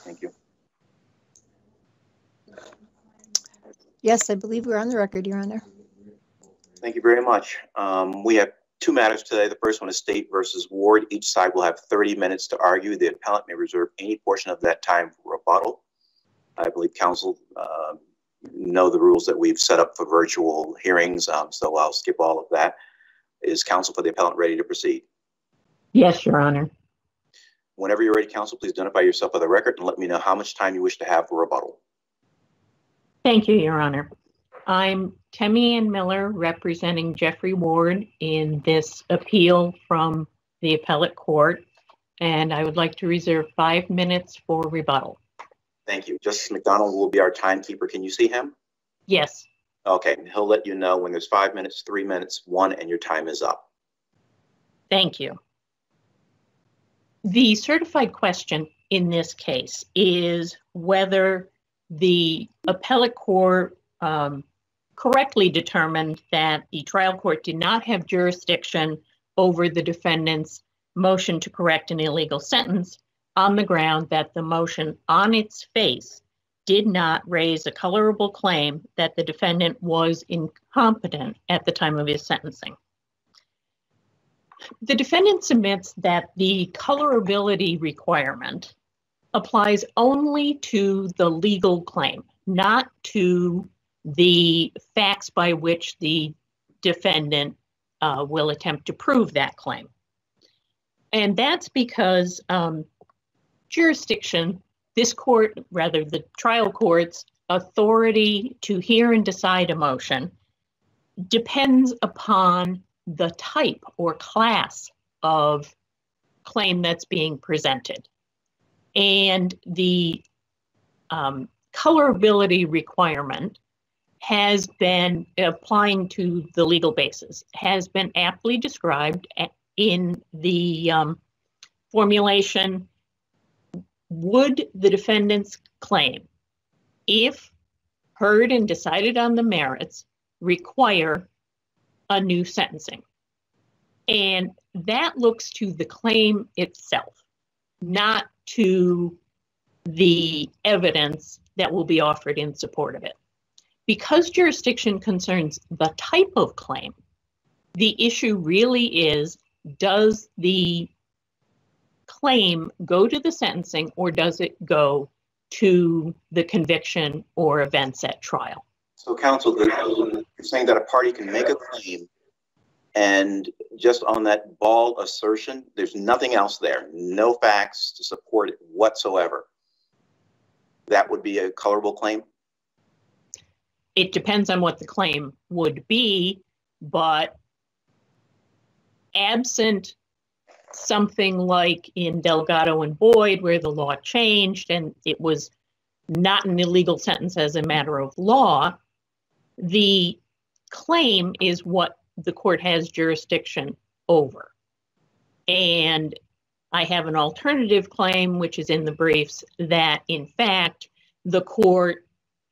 Thank you. Yes, I believe we're on the record, Your Honor. Thank you very much. We have two matters today. The first one is State versus Ward. Each side will have 30 minutes to argue. The appellant may reserve any portion of that time for rebuttal. I believe counsel know the rules that we've set up for virtual hearings, so I'll skip all of that. Is counsel for the appellant ready to proceed? Yes, Your Honor. Whenever you're ready, counsel, please identify yourself for the record and let me know how much time you wish to have for rebuttal. Thank you, Your Honor. I'm Tammy Ann Miller, representing Jeffrey Ward in this appeal from the appellate court, and I would like to reserve 5 minutes for rebuttal. Thank you. Justice McDonald will be our timekeeper. Can you see him? Yes. Okay. He'll let you know when there's 5 minutes, 3 minutes, 1, and your time is up. Thank you. The certified question in this case is whether the appellate court correctly determined that the trial court did not have jurisdiction over the defendant's motion to correct an illegal sentence on the ground that the motion on its face did not raise a colorable claim that the defendant was incompetent at the time of his sentencing. The defendant submits that the colorability requirement applies only to the legal claim, not to the facts by which the defendant will attempt to prove that claim. And that's because jurisdiction, this court, rather the trial court's authority to hear and decide a motion depends upon the type or class of claim that's being presented. And the colorability requirement has been applying to the legal basis, has been aptly described in the formulation, would the defendant's claim, if heard and decided on the merits, require a new sentencing? And that looks to the claim itself, not to the evidence that will be offered in support of it. Because jurisdiction concerns the type of claim, the issue really is, does the claim go to the sentencing or does it go to the conviction or events at trial? So counsel, you're saying that a party can make a claim and just on that bald assertion, there's nothing else there, no facts to support it whatsoever. That would be a colorable claim? It depends on what the claim would be, but absent something like in Delgado and Boyd, where the law changed and it was not an illegal sentence as a matter of law, the claim is what the court has jurisdiction over. And I have an alternative claim, which is in the briefs, that in fact, the court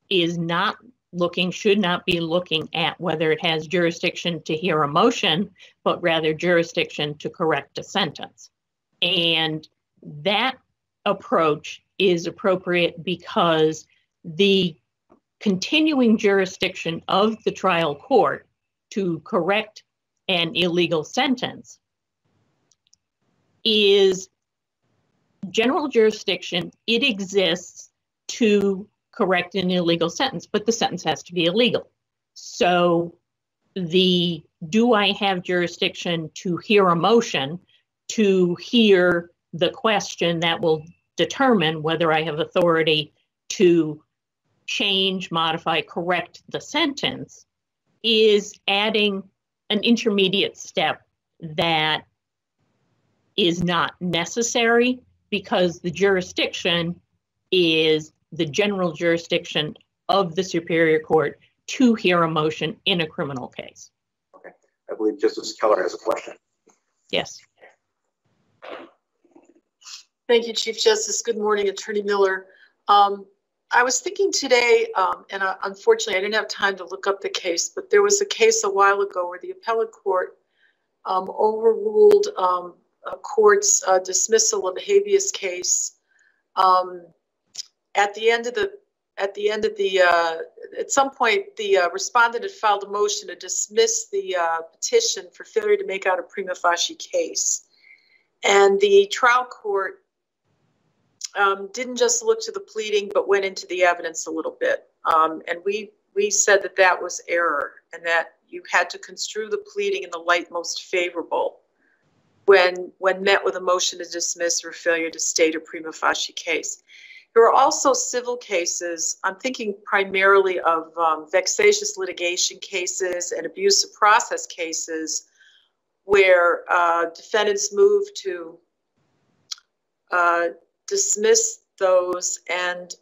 is not looking, should not be looking at whether it has jurisdiction to hear a motion, but rather jurisdiction to correct a sentence. And that approach is appropriate because the continuing jurisdiction of the trial court to correct an illegal sentence is general jurisdiction. It exists to correct an illegal sentence, but the sentence has to be illegal. So do I have jurisdiction to hear a motion, to hear the question that will determine whether I have authority to change, modify, correct the sentence, is adding an intermediate step that is not necessary because the jurisdiction is the general jurisdiction of the Superior Court to hear a motion in a criminal case. Okay. I believe Justice Keller has a question. Yes. Thank you, Chief Justice. Good morning, Attorney Miller. I was thinking today, and unfortunately I didn't have time to look up the case, but there was a case a while ago where the appellate court overruled a court's dismissal of a habeas case At some point, the respondent had filed a motion to dismiss the petition for failure to make out a prima facie case. And the trial court didn't just look to the pleading, but went into the evidence a little bit. And we said that that was error, and that you had to construe the pleading in the light most favorable when met with a motion to dismiss or failure to state a prima facie case. There are also civil cases. I'm thinking primarily of vexatious litigation cases and abuse of process cases where defendants move to dismiss those, and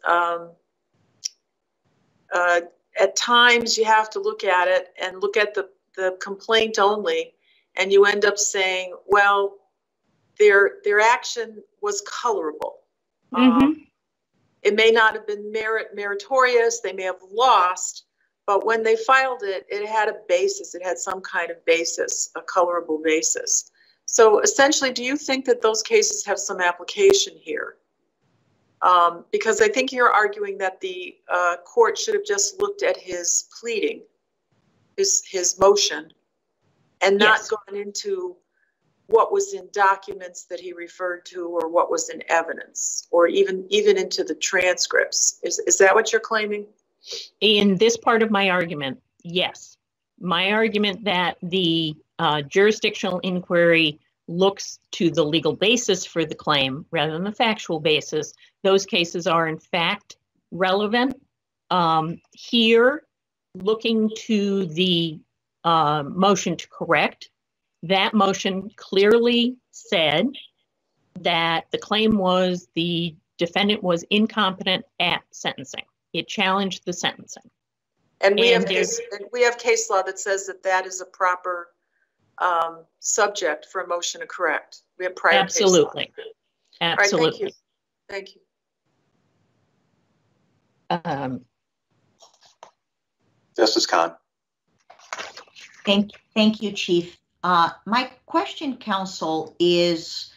at times you have to look at it and look at the complaint only, and you end up saying, well, their action was colorable. It may not have been meritorious, they may have lost, but when they filed it, it had a basis, it had some kind of basis, a colorable basis. So essentially, do you think that those cases have some application here? Because I think you're arguing that the court should have just looked at his pleading, his motion, and not gone into what was in documents that he referred to, or what was in evidence, or even into the transcripts. Is that what you're claiming? In this part of my argument, yes. My argument that the jurisdictional inquiry looks to the legal basis for the claim rather than the factual basis, those cases are in fact relevant. Here, looking to the motion to correct, that motion clearly said that the claim was the defendant was incompetent at sentencing. It challenged the sentencing. And we have case law that says that that is a proper subject for a motion to correct. We have prior case law. Absolutely. All right, thank you. Justice Khan. Thank you, Chief. My question, counsel, is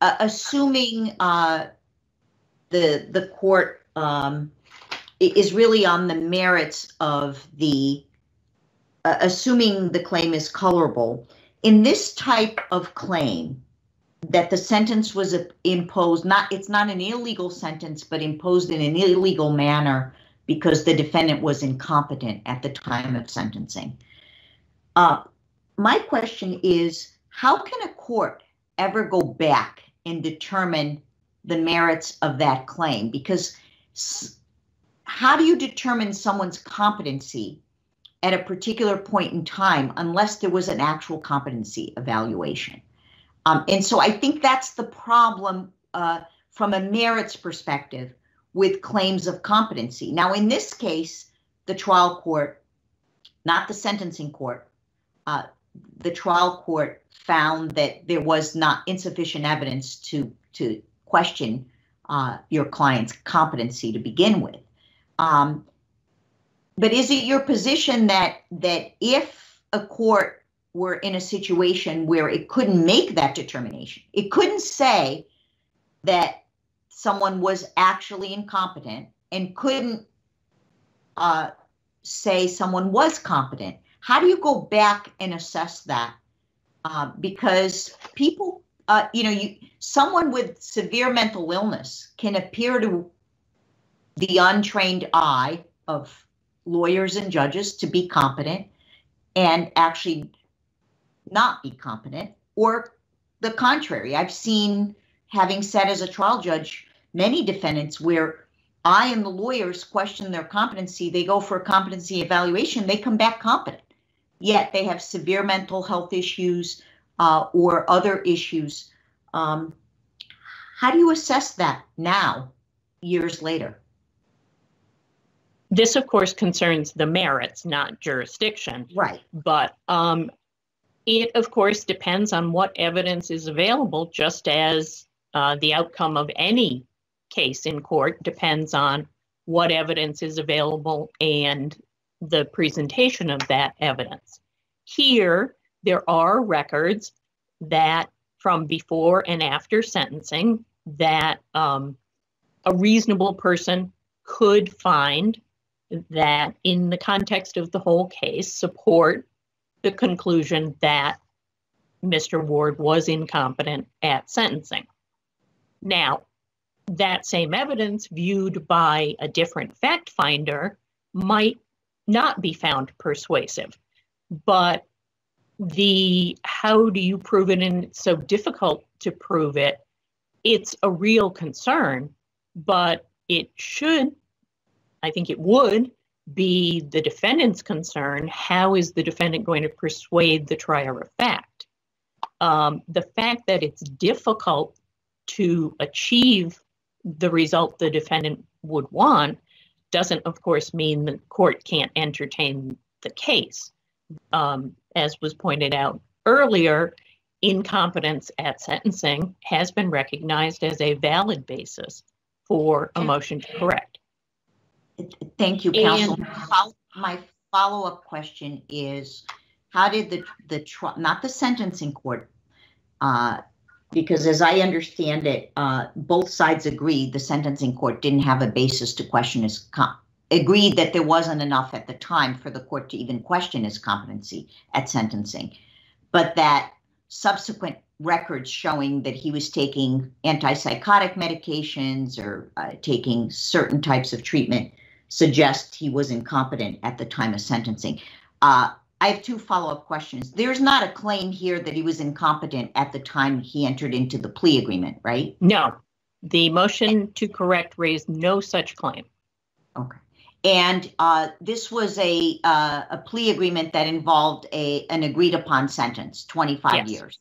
assuming the court is really on the merits of the, assuming the claim is colorable, in this type of claim that the sentence was imposed, it's not an illegal sentence, but imposed in an illegal manner because the defendant was incompetent at the time of sentencing. My question is, how can a court ever go back and determine the merits of that claim? Because how do you determine someone's competency at a particular point in time unless there was an actual competency evaluation? And so I think that's the problem from a merits perspective with claims of competency. Now, in this case, the trial court, not the sentencing court, the trial court found that there was not insufficient evidence to question your client's competency to begin with. But is it your position that if a court were in a situation where it couldn't make that determination, it couldn't say that someone was actually incompetent and couldn't say someone was competent, how do you go back and assess that? Because people, someone with severe mental illness can appear to the untrained eye of lawyers and judges to be competent and actually not be competent, or the contrary. I've seen, having sat as a trial judge, many defendants where I and the lawyers question their competency, they go for a competency evaluation, they come back competent, yet they have severe mental health issues or other issues. How do you assess that now, years later? This, of course, concerns the merits, not jurisdiction. Right. But it, of course, depends on what evidence is available, just as the outcome of any case in court depends on what evidence is available and the presentation of that evidence. Here, there are records that from before and after sentencing that a reasonable person could find that in the context of the whole case, support the conclusion that Mr. Ward was incompetent at sentencing. Now, that same evidence viewed by a different fact finder might not be found persuasive, but how do you prove it, and it's so difficult to prove it, it's a real concern, but it should, I think it would be the defendant's concern. How is the defendant going to persuade the trier of fact? The fact that it's difficult to achieve the result the defendant would want doesn't, of course, mean the court can't entertain the case. As was pointed out earlier, incompetence at sentencing has been recognized as a valid basis for a motion to correct. Thank you, counsel. My follow-up question is, how did not the sentencing court, because as I understand it, both sides agreed the sentencing court didn't have a basis to question his agreed that there wasn't enough at the time for the court to even question his competency at sentencing, but that subsequent records showing that he was taking antipsychotic medications or taking certain types of treatment suggest he was incompetent at the time of sentencing. I have two follow-up questions. There's not a claim here that he was incompetent at the time he entered into the plea agreement, right? No, the motion to correct raised no such claim. Okay. And this was a plea agreement that involved an agreed-upon sentence, 25 years.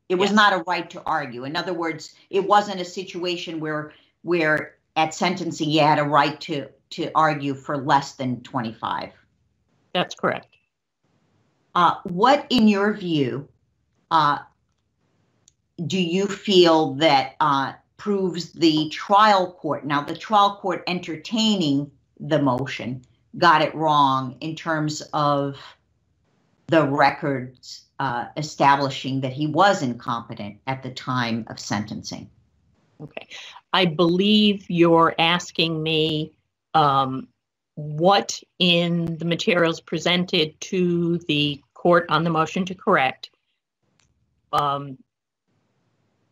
It was not a right to argue. In other words, it wasn't a situation where at sentencing you had a right to argue for less than 25. That's correct. What, in your view, do you feel that proves the trial court? Now, the trial court entertaining the motion got it wrong in terms of the records establishing that he was incompetent at the time of sentencing. Okay. I believe you're asking me what in the materials presented to the court on the motion to correct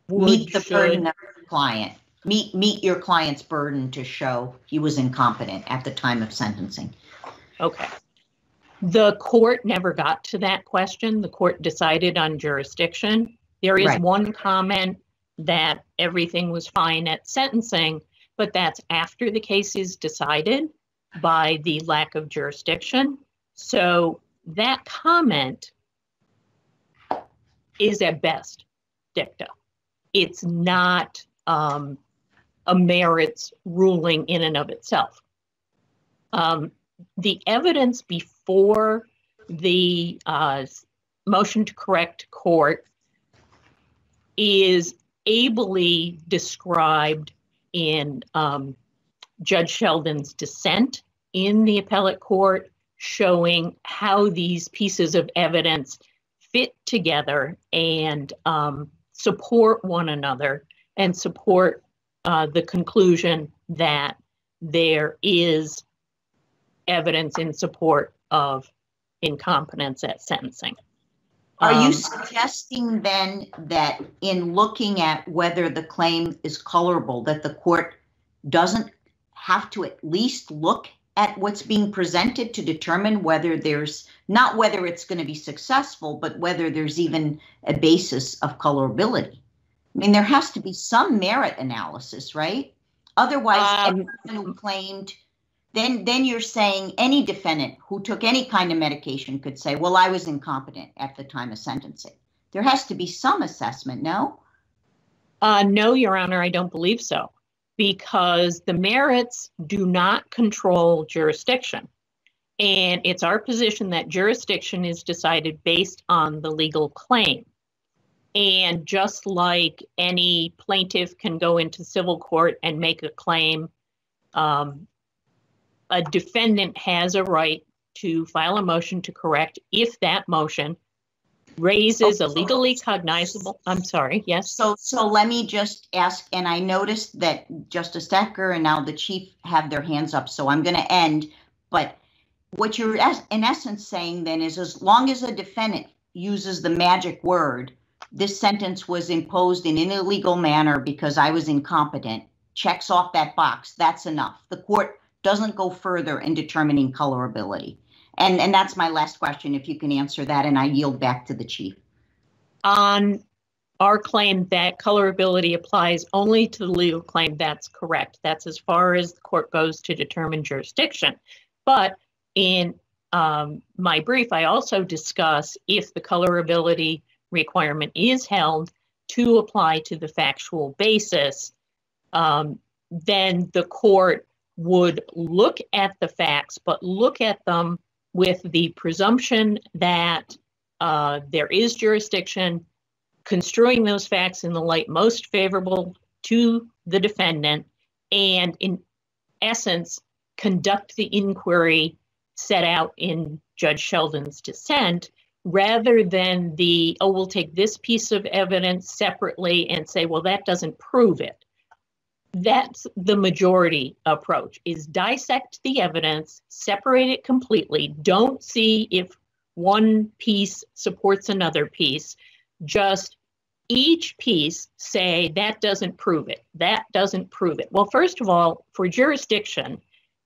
meet the burden of the client. Meet your client's burden to show he was incompetent at the time of sentencing. Okay. The court never got to that question. The court decided on jurisdiction. There is one comment that everything was fine at sentencing, but that's after the case is decided by the lack of jurisdiction. So that comment is at best dicta. It's not a merits ruling in and of itself. The evidence before the motion to correct court is ably described in Judge Sheldon's dissent in the appellate court, showing how these pieces of evidence fit together and support one another and support the conclusion that there is evidence in support of incompetence at sentencing. Are you suggesting then that in looking at whether the claim is colorable, that the court doesn't have to at least look at what's being presented to determine whether there's, not whether it's going to be successful, but whether there's even a basis of colorability? I mean, there has to be some merit analysis, right? Otherwise, everyone who claimed, then you're saying any defendant who took any kind of medication could say, well, I was incompetent at the time of sentencing. There has to be some assessment, no? No, Your Honor, I don't believe so, because the merits do not control jurisdiction. And it's our position that jurisdiction is decided based on the legal claim. And just like any plaintiff can go into civil court and make a claim, a defendant has a right to file a motion to correct if that motion raises a legally cognizable, I'm sorry, yes? So let me just ask, and I noticed that Justice Decker and now the Chief have their hands up, so I'm going to end. But what you're in essence saying then is, as long as a defendant uses the magic word, this sentence was imposed in an illegal manner because I was incompetent, checks off that box, that's enough. The court doesn't go further in determining colorability. And that's my last question, if you can answer that, and I yield back to the Chief. On our claim that colorability applies only to the legal claim, that's correct. That's as far as the court goes to determine jurisdiction. But in my brief, I also discuss if the colorability requirement is held to apply to the factual basis, then the court would look at the facts, but look at them with the presumption that there is jurisdiction, construing those facts in the light most favorable to the defendant, and in essence, conduct the inquiry set out in Judge Sheldon's dissent, rather than we'll take this piece of evidence separately and say, well, that doesn't prove it. That's the majority approach, is dissect the evidence, separate it completely. Don't see if one piece supports another piece. Just each piece say, that doesn't prove it. That doesn't prove it. Well, first of all, for jurisdiction,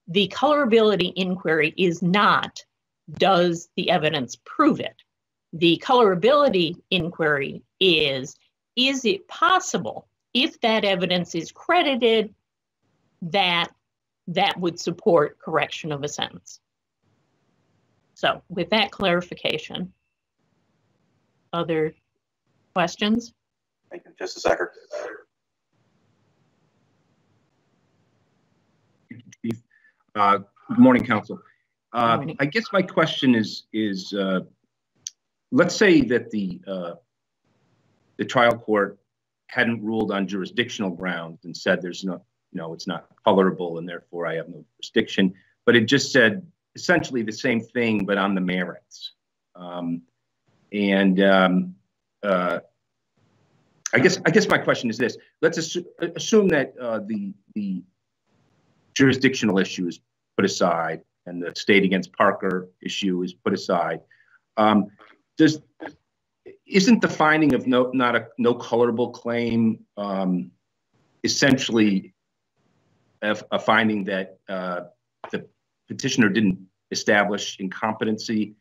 the colorability inquiry is not, does the evidence prove it? The colorability inquiry is it possible, if that evidence is credited, that would support correction of a sentence? So with that clarification, other questions? Thank you. Justice Decker. Good morning, counsel. Good morning. I guess my question is let's say that the trial court hadn't ruled on jurisdictional grounds and said there's it's not colorable and therefore I have no jurisdiction, but it just said essentially the same thing, but on the merits. I guess my question is this: let's assume that the jurisdictional issue is put aside and the state against Parker issue is put aside. Isn't the finding of no colorable claim essentially a finding that the petitioner didn't establish incompetency?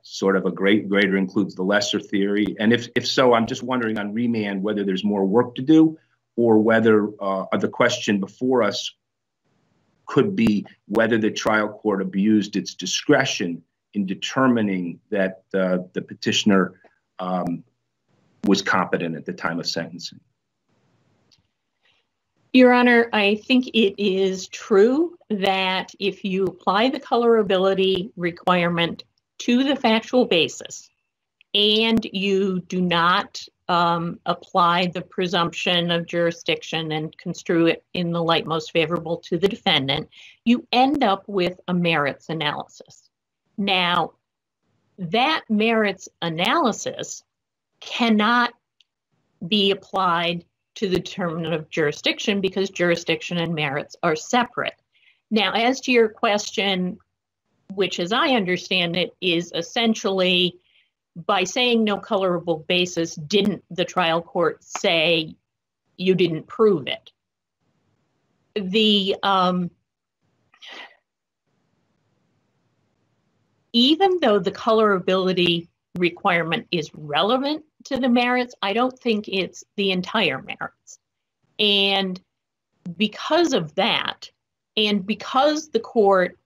Sort of a greater includes the lesser theory, and if so, I'm just wondering on remand whether there's more work to do, or whether the question before us could be whether the trial court abused its discretion in determining that the petitioner was competent at the time of sentencing. Your Honor, I think it is true that if you apply the colorability requirement to the factual basis and you do not apply the presumption of jurisdiction and construe it in the light most favorable to the defendant, you end up with a merits analysis. Now, that merits analysis cannot be applied to the determinant of jurisdiction because jurisdiction and merits are separate. Now, as to your question, which as I understand it is essentially, by saying no colorable basis, didn't the trial court say you didn't prove it? Even though the colorability requirement is relevant to the merits, I don't think it's the entire merits. And because of that, and because the court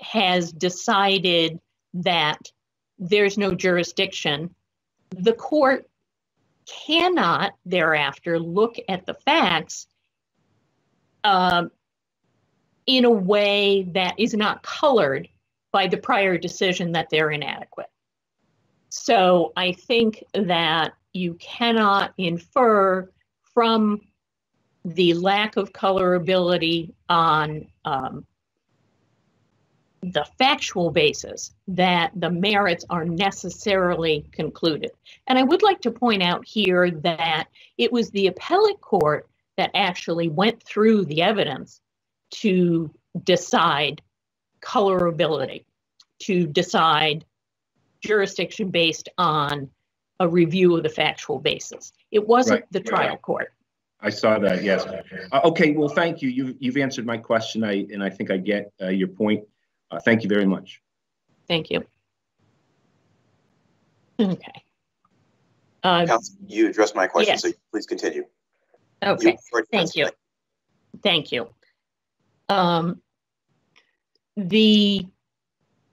has decided that there's no jurisdiction, the court cannot thereafter look at the facts in a way that is not colored by the prior decision that they're inadequate. So I think that you cannot infer from the lack of colorability on the factual basis that the merits are necessarily concluded. And I would like to point out here that it was the appellate court that actually went through the evidence to decide colorability, to decide jurisdiction based on a review of the factual basis. It wasn't the trial court. I saw that, yes. Okay, well, thank you. You've answered my question, and I think I get your point. Thank you very much. Thank you. Okay. Counsel, you addressed my question, yes. so please continue. Okay, thank you. Thank you. The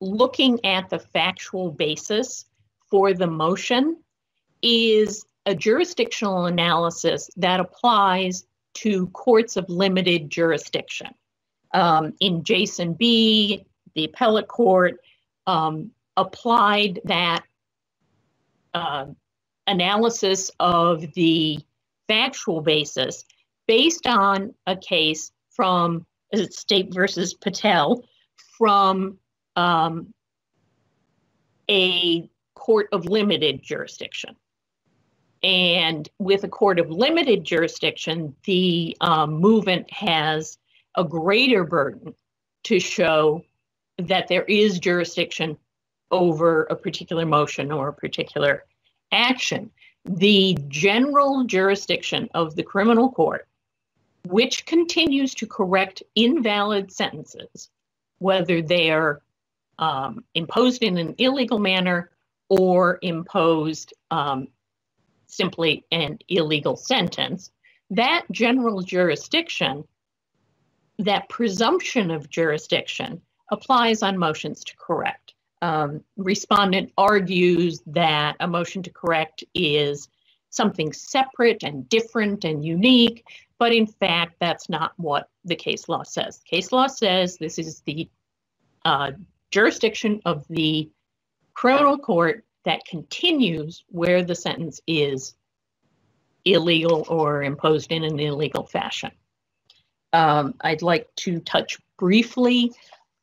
looking at the factual basis for the motion is a jurisdictional analysis that applies to courts of limited jurisdiction. In Jason B., the appellate court applied that analysis of the factual basis based on a case from State versus Patel from a court of limited jurisdiction. And with a court of limited jurisdiction, the movement has a greater burden to show that there is jurisdiction over a particular motion or a particular action. The general jurisdiction of the criminal court, which continues to correct invalid sentences, whether they are imposed in an illegal manner or imposed simply an illegal sentence, that general jurisdiction, that presumption of jurisdiction, applies on motions to correct. Respondent argues that a motion to correct is something separate and different and unique, but in fact, that's not what the case law says. Case law says this is the jurisdiction of the criminal court that continues where the sentence is illegal or imposed in an illegal fashion. I'd like to touch briefly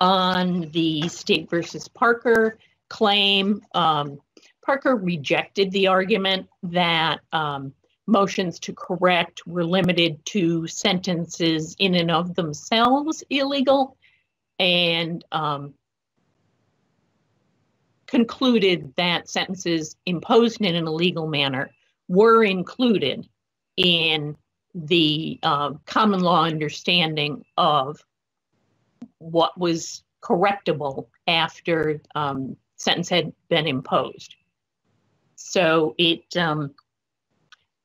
on the State versus Parker claim. Parker rejected the argument that motions to correct were limited to sentences in and of themselves illegal, and concluded that sentences imposed in an illegal manner were included in the common law understanding of what was correctable after sentence had been imposed. So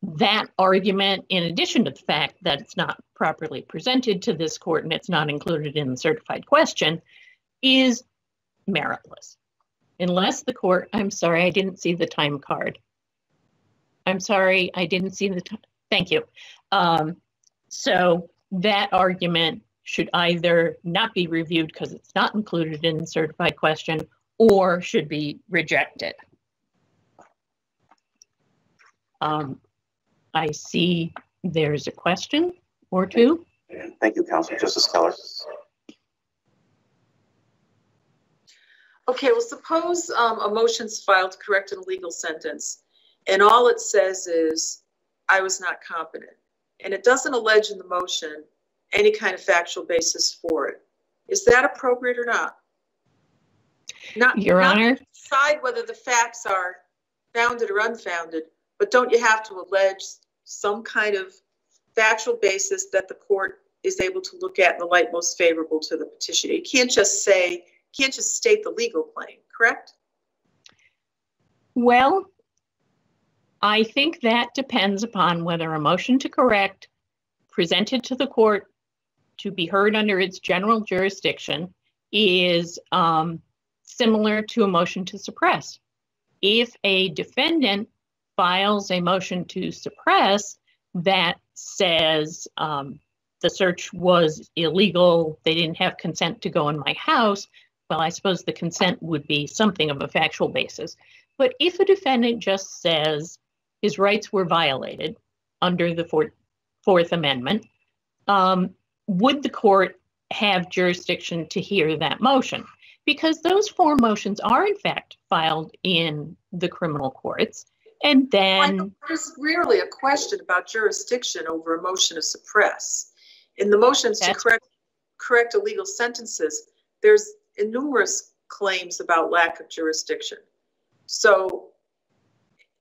that argument, in addition to the fact that it's not properly presented to this court and it's not included in the certified question, is meritless. Unless the court, I'm sorry, I didn't see the time card. I'm sorry, I didn't see the time. Thank you. So that argument should either not be reviewed because it's not included in the certified question or should be rejected. I see there's a question or two. Thank you, Counsel. Justice Keller. Okay, well, suppose a motion's filed to correct an illegal sentence, and all it says is, I was not competent. And it doesn't allege in the motion any kind of factual basis for it. Is that appropriate or not? Your Honor. To decide whether the facts are founded or unfounded, but don't you have to allege some kind of factual basis that the court is able to look at in the light most favorable to the petitioner? You can't just say, can't just state the legal claim, correct? Well, I think that depends upon whether a motion to correct presented to the court to be heard under its general jurisdiction is similar to a motion to suppress. If a defendant files a motion to suppress that says the search was illegal, they didn't have consent to go in my house, well, I suppose the consent would be something of a factual basis. But if a defendant just says his rights were violated under the Fourth Amendment, would the court have jurisdiction to hear that motion? because those 4 motions are in fact filed in the criminal courts. And then there's rarely a question about jurisdiction over a motion to suppress. In the motions to correct illegal sentences, there's numerous claims about lack of jurisdiction. So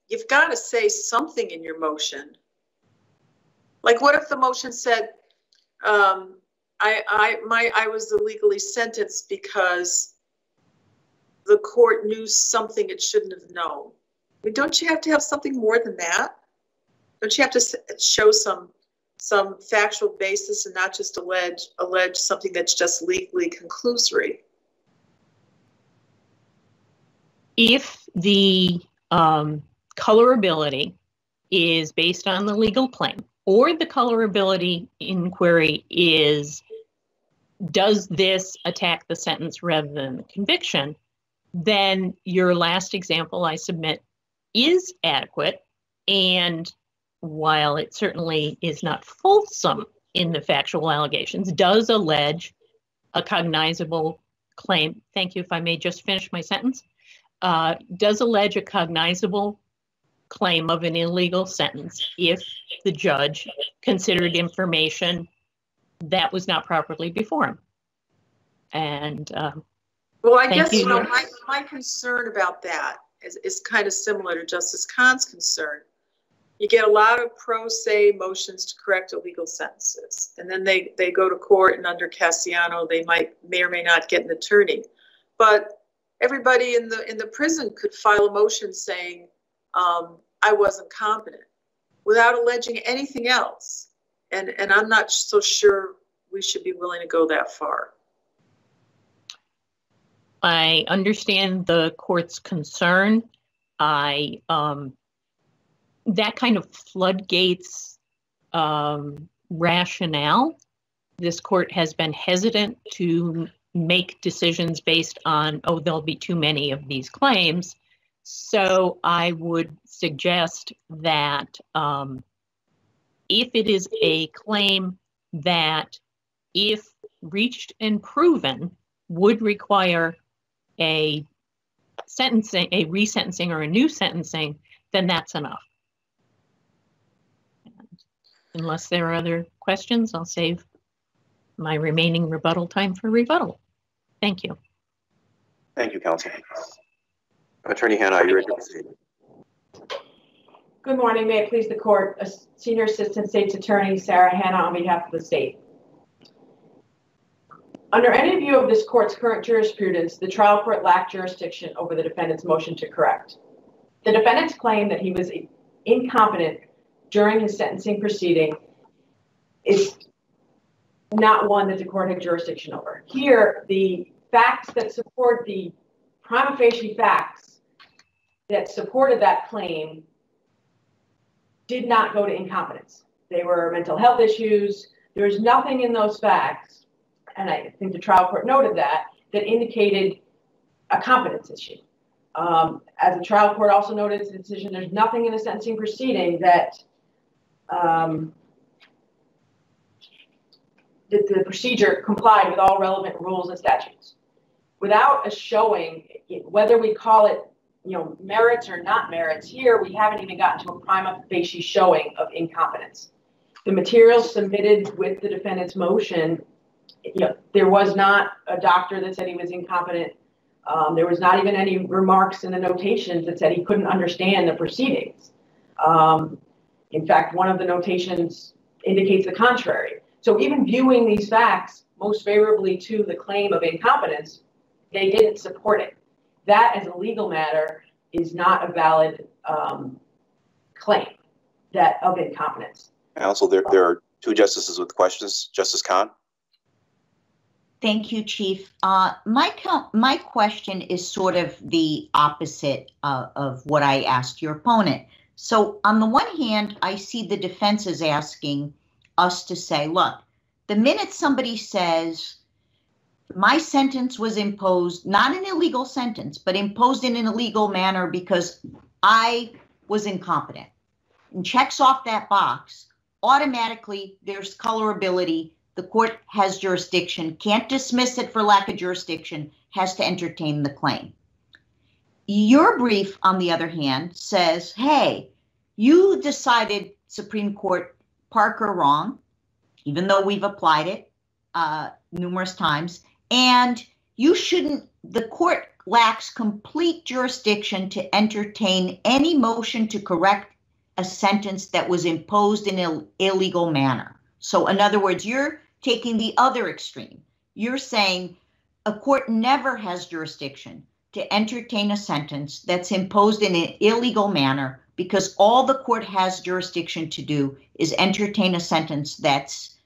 you've got to say something in your motion. Like, what if the motion said, I was illegally sentenced because the court knew something it shouldn't have known? I mean, don't you have to have something more than that? Don't you have to show some factual basis and not just allege something that's just legally conclusory? If the colorability is based on the legal claim, or the colorability inquiry is, does this attack the sentence rather than the conviction, then your last example I submit is adequate. And while it certainly is not fulsome in the factual allegations, does allege a cognizable claim. Thank you. If I may just finish my sentence. Does allege a cognizable claim of an illegal sentence if the judge considered information that was not properly before him. And well, I guess my concern about that is kind of similar to Justice Kahn's concern. You get a lot of pro se motions to correct illegal sentences, and then they go to court, and under Cassiano, they may or may not get an attorney. But everybody in the prison could file a motion saying, I wasn't competent, without alleging anything else. And I'm not so sure we should be willing to go that far. I understand the court's concern. That kind of floodgates rationale, this court has been hesitant to make decisions based on, oh, there'll be too many of these claims. So I would suggest that if it is a claim that, if reached and proven, would require a sentencing, a resentencing or a new sentencing, then that's enough. And unless there are other questions, I'll save my remaining rebuttal time for rebuttal. Thank you. Thank you, counsel. Attorney Hanna, are you ready to proceed? Good morning. May it please the court. Senior Assistant State's Attorney Sarah Hanna on behalf of the state. Under any view of this court's current jurisprudence, the trial court lacked jurisdiction over the defendant's motion to correct. The defendant's claim that he was incompetent during his sentencing proceeding is not one that the court had jurisdiction over. Here, the facts that support the prima facie facts that supported that claim did not go to incompetence. They were mental health issues. There's nothing in those facts, and I think the trial court noted that indicated a competence issue. As the trial court also noted in its decision, there's nothing in the sentencing proceeding that the procedure complied with all relevant rules and statutes. Without a showing, whether we call it, merits or not merits, here we haven't even gotten to a prima facie showing of incompetence. The materials submitted with the defendant's motion, there was not a doctor that said he was incompetent. There was not even any remarks in the notations that said he couldn't understand the proceedings. In fact, one of the notations indicates the contrary. So even viewing these facts most favorably to the claim of incompetence, they didn't support it. That, as a legal matter, is not a valid claim of incompetence. Counsel, there are two justices with questions. Justice Kahn? Thank you, Chief. My question is sort of the opposite of what I asked your opponent. So on the one hand, I see the defense is asking us to say, look, the minute somebody says, my sentence was imposed, not an illegal sentence, but imposed in an illegal manner because I was incompetent, and checks off that box, automatically there's colorability. The court has jurisdiction, can't dismiss it for lack of jurisdiction, has to entertain the claim. Your brief, on the other hand, says, hey, you decided Supreme Court Parker wrong, even though we've applied it numerous times, and you shouldn't, the court lacks complete jurisdiction to entertain any motion to correct a sentence that was imposed in an illegal manner. So in other words, you're taking the other extreme. You're saying a court never has jurisdiction to entertain a sentence that's imposed in an illegal manner because all the court has jurisdiction to do is entertain a sentence that's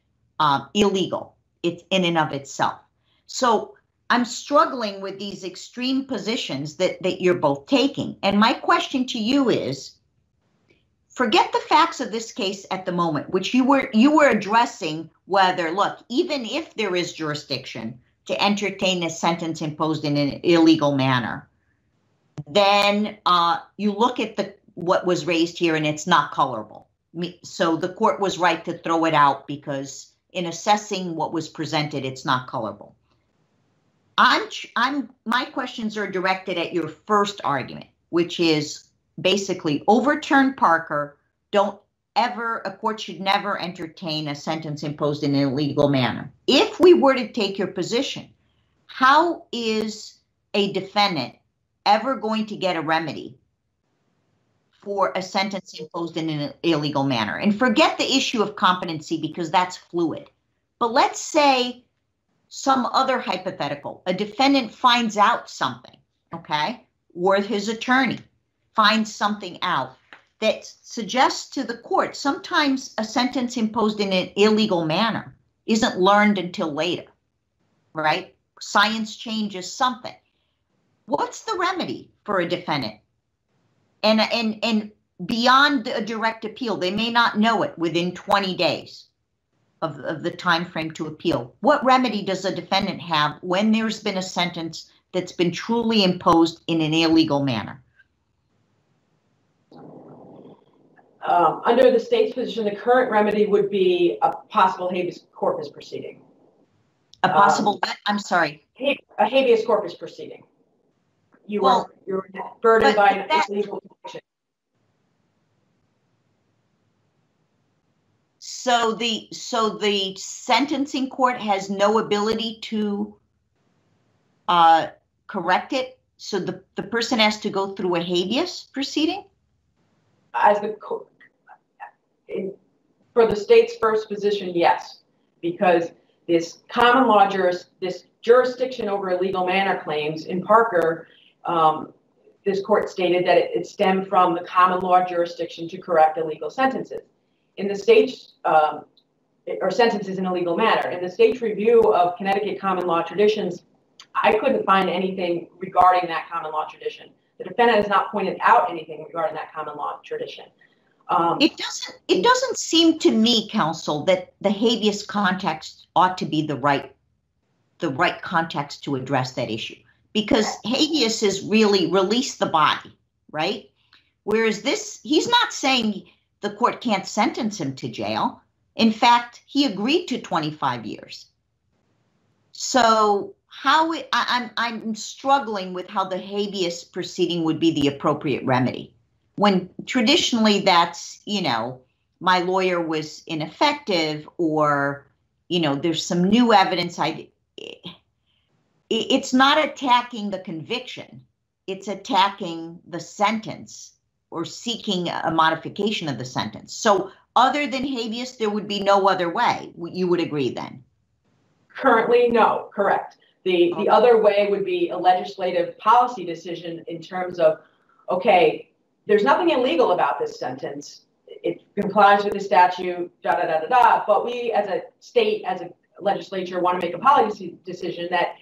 illegal in and of itself. So I'm struggling with these extreme positions that you're both taking. And my question to you is, forget the facts of this case at the moment, which you were addressing whether, look, even if there is jurisdiction to entertain a sentence imposed in an illegal manner, then you look at what was raised here and it's not colorable. So the court was right to throw it out because in assessing what was presented, it's not colorable. My questions are directed at your first argument, which is basically overturn Parker. A court should never entertain a sentence imposed in an illegal manner. If we were to take your position, how is a defendant ever going to get a remedy for a sentence imposed in an illegal manner? And forget the issue of competency because that's fluid. But let's say some other hypothetical, a defendant finds out something, okay, or his attorney finds something out that suggests to the court sometimes a sentence imposed in an illegal manner isn't learned until later, right? Science changes something. What's the remedy for a defendant? And beyond a direct appeal, they may not know it within 20 days of the time frame to appeal. What remedy does a defendant have when there's been a sentence that's been truly imposed in an illegal manner? Under the state's position, the current remedy would be a possible habeas corpus proceeding. A possible what? I'm sorry. A habeas corpus proceeding. You're burdened by an illegal conviction. So the sentencing court has no ability to correct it. So the person has to go through a habeas proceeding. For the state's first position, yes, because this common law this jurisdiction over illegal manner claims in Parker, this court stated that it stemmed from the common law jurisdiction to correct illegal sentences. In the state's or sentences in a legal manner. In the state's review of Connecticut common law traditions, I couldn't find anything regarding that common law tradition. The defendant has not pointed out anything regarding that common law tradition. It doesn't seem to me, counsel, that the habeas context ought to be the right context to address that issue, because habeas is really release the body, right? Whereas this, he's not saying the court can't sentence him to jail. In fact, he agreed to 25 years. So I'm struggling with how the habeas proceeding would be the appropriate remedy, when traditionally that's, my lawyer was ineffective, or, there's some new evidence. It's not attacking the conviction. It's attacking the sentence or seeking a modification of the sentence. So other than habeas, there would be no other way. You would agree then? Currently, no, correct. The other way would be a legislative policy decision in terms of, okay, there's nothing illegal about this sentence. It complies with the statute, but we as a state, as a legislature, want to make a policy decision that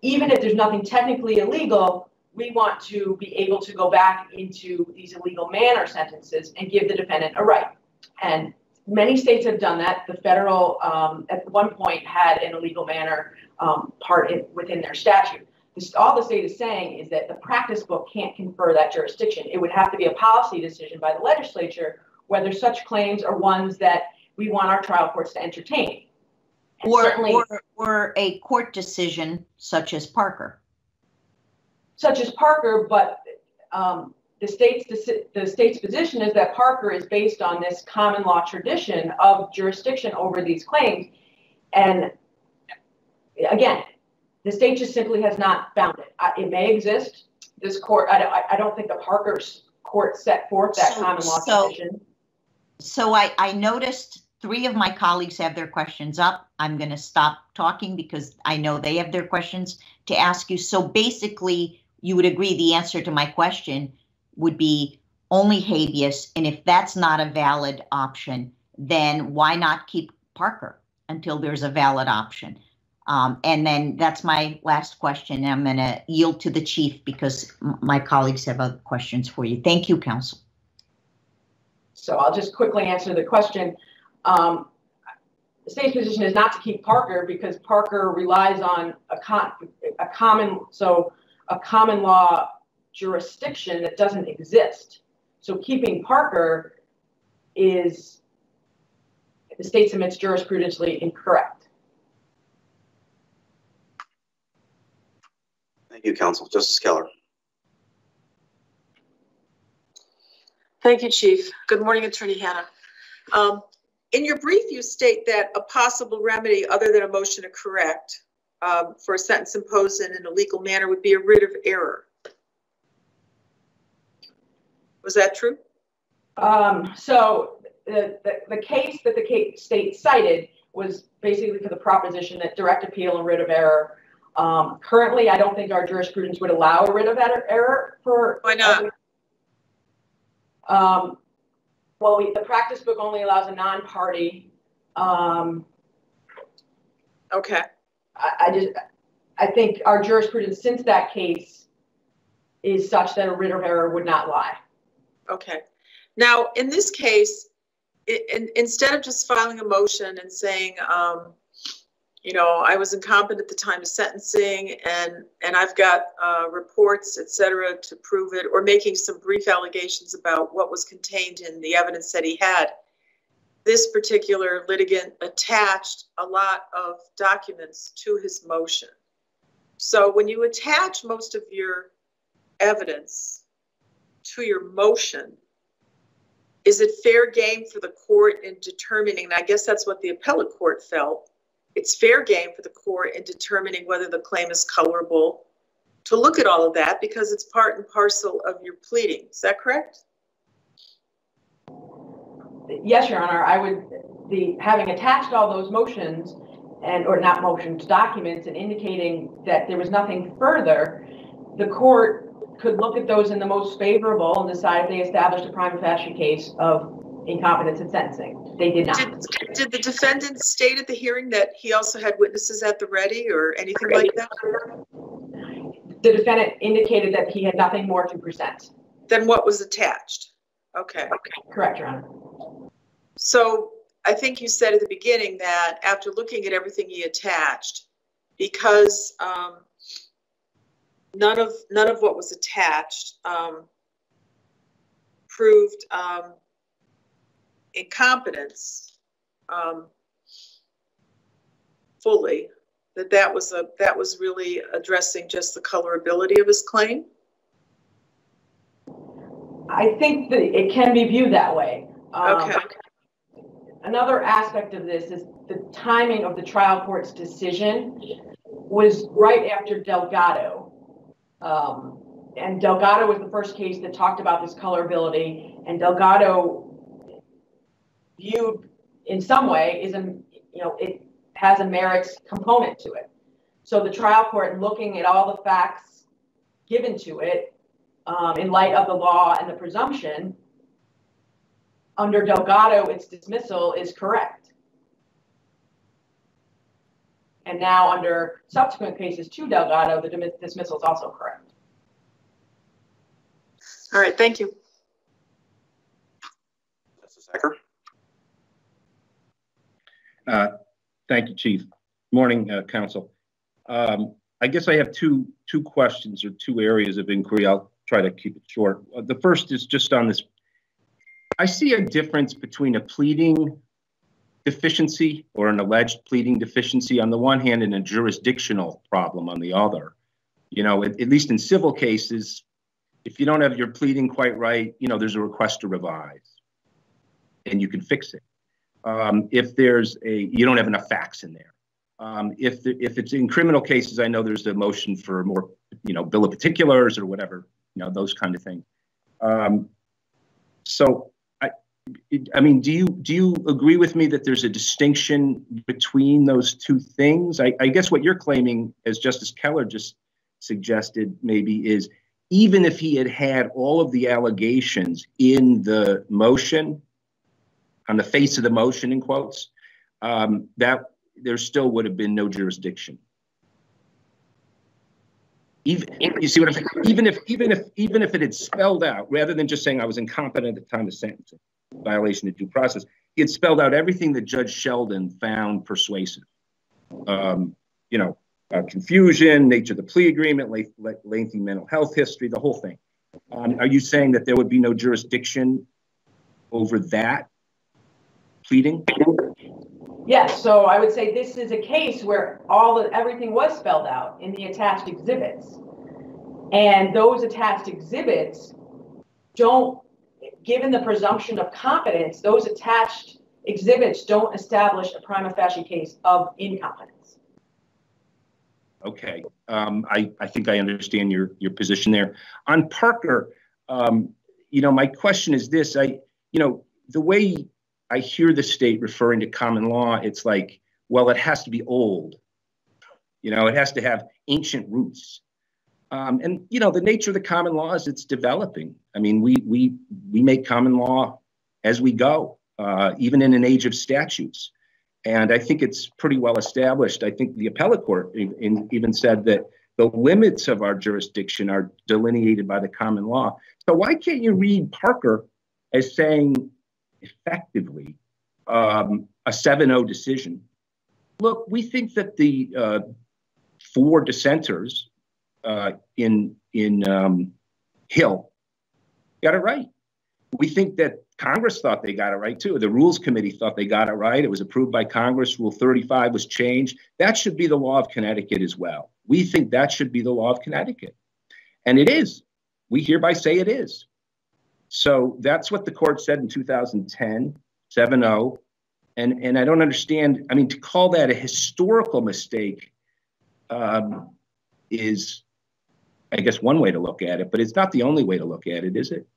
even if there's nothing technically illegal, we want to be able to go back into these illegal manner sentences and give the defendant a right. And many states have done that. The federal, at one point, had an illegal manner part within their statute. All the state is saying is that the practice book can't confer that jurisdiction. It would have to be a policy decision by the legislature whether such claims are ones that we want our trial courts to entertain. Or a court decision such as Parker. But the state's position is that Parker is based on this common law tradition of jurisdiction over these claims. And again, the state just simply has not found it. It may exist. This court, I don't think the Parker court set forth that common law tradition. So I noticed 3 of my colleagues have their questions up. I'm going to stop talking because I know they have their questions to ask you. So basically, you would agree the answer to my question would be only habeas. And if that's not a valid option, then why not keep Parker until there's a valid option? And then that's my last question. I'm going to yield to the chief because my colleagues have other questions for you. Thank you, counsel. So I'll just quickly answer the question. The state's position is not to keep Parker because Parker relies on a common law jurisdiction that doesn't exist. So keeping Parker is, the state submits jurisprudentially incorrect. Thank you, counsel. Justice Keller. Thank you, Chief. Good morning, Attorney Hanna. In your brief, you state that a possible remedy other than a motion to correct for a sentence imposed in an illegal manner would be a writ of error. Was that true? So the case that the state cited was basically for the proposition that direct appeal and writ of error. Currently, I don't think our jurisprudence would allow a writ of error for. Why not? Well, the practice book only allows a non-party. Okay. I think our jurisprudence since that case is such that a writ of error would not lie. Okay. Now, in this case, instead of just filing a motion and saying, you know, I was incompetent at the time of sentencing and I've got reports, et cetera, to prove it, or making some brief allegations about what was contained in the evidence that he had, this particular litigant attached a lot of documents to his motion. So when you attach most of your evidence to your motion, is it fair game for the court in determining, and I guess that's what the appellate court felt, it's fair game for the court in determining whether the claim is colorable to look at all of that because it's part and parcel of your pleading. Is that correct? Yes, Your Honor. Having attached all those motions or not motions, documents, and indicating that there was nothing further, the court could look at those in the most favorable and decide if they established a prima facie case of incompetence in sentencing. They did not. Did the defendant state at the hearing that he also had witnesses at the ready or anything like that? The defendant indicated that he had nothing more to present. Then what was attached? Okay. Correct, Your Honor. So I think you said at the beginning that after looking at everything he attached, because none of what was attached proved incompetence fully, that was really addressing just the colorability of his claim? I think that it can be viewed that way. Okay. Another aspect of this is the timing of the trial court's decision was right after Delgado. And Delgado was the first case that talked about this colorability, and Delgado viewed in some way it has a merits component to it. So the trial court, looking at all the facts given to it in light of the law and the presumption, under Delgado, its dismissal is correct. And now under subsequent cases to Delgado, the dismissal is also correct. All right, thank you. Justice Ecker. Thank you, Chief. Morning, counsel. I guess I have two questions or two areas of inquiry. I'll try to keep it short. The first is just on this. I see a difference between a pleading deficiency or an alleged pleading deficiency on the one hand and a jurisdictional problem on the other. You know, at least in civil cases, if you don't have your pleading quite right, you know, there's a request to revise and you can fix it. If you don't have enough facts in there. If it's in criminal cases, I know there's a motion for more, you know, bill of particulars or whatever, you know, those kind of things. So, I mean, do you agree with me that there's a distinction between those two things? I guess what you're claiming, as Justice Keller just suggested, maybe is even if he had all of the allegations in the motion, on the face of the motion, in quotes, that there still would have been no jurisdiction. Even, you see what I'm saying? Even if it had spelled out, rather than just saying I was incompetent at the time of sentencing, violation of due process, he had spelled out everything that Judge Sheldon found persuasive. You know, confusion, nature of the plea agreement, lengthy mental health history, the whole thing. Are you saying that there would be no jurisdiction over that pleading? Yes, so I would say this is a case where everything was spelled out in the attached exhibits. And those attached exhibits don't, given the presumption of competence, those attached exhibits don't establish a prima facie case of incompetence. Okay, I think I understand your position there. On Parker, you know, my question is this: you know, the way I hear the state referring to common law, it's like, well, it has to be old. You know, it has to have ancient roots. And, you know, the nature of the common law is it's developing. I mean, we make common law as we go, even in an age of statutes. And I think it's pretty well established. I think the appellate court even said that the limits of our jurisdiction are delineated by the common law. So why can't you read Parker as saying, effectively, a 7-0 decision? Look, we think that the 4 dissenters in Hill got it right. We think that Congress thought they got it right too. The Rules Committee thought they got it right. It was approved by Congress. Rule 35 was changed. That should be the law of Connecticut as well. We think that should be the law of Connecticut. And it is. We hereby say it is. So that's what the court said in 2010, 7-0. And I don't understand. I mean, to call that a historical mistake is, I guess, one way to look at it, but it's not the only way to look at it, is it?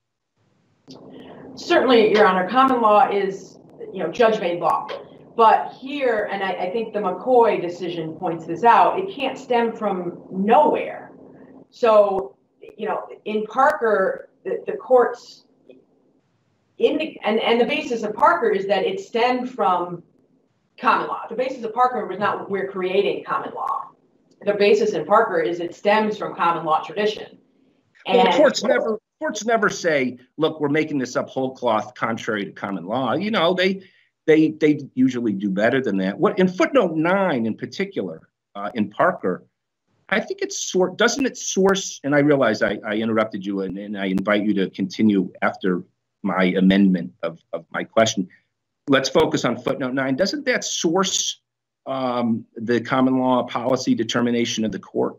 Certainly, Your Honor, common law is, you know, judge-made law. But here, and I think the McCoy decision points this out, it can't stem from nowhere. So, you know, in Parker, the courts, and the basis of Parker is that it stemmed from common law. The basis of Parker was not we're creating common law. The basis in Parker is it stems from common law tradition. And well, courts never say, look, we're making this up whole cloth contrary to common law. You know, they usually do better than that. What in footnote 9 in particular, in Parker, I think doesn't it source, and I realize I interrupted you and I invite you to continue after my amendment of my question. Let's focus on footnote 9. Doesn't that source the common law policy determination of the court?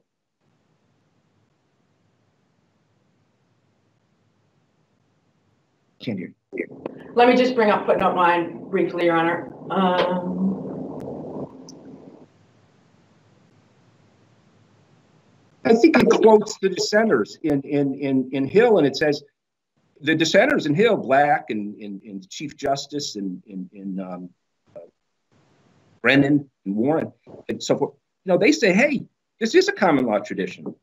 Can't hear you. Let me just bring up footnote 9 briefly, Your Honor. I think it quotes the dissenters in Hill, and it says the dissenters in Hill, Black and Chief Justice and Brennan and Warren and so forth. You know, they say, hey, this is a common law tradition,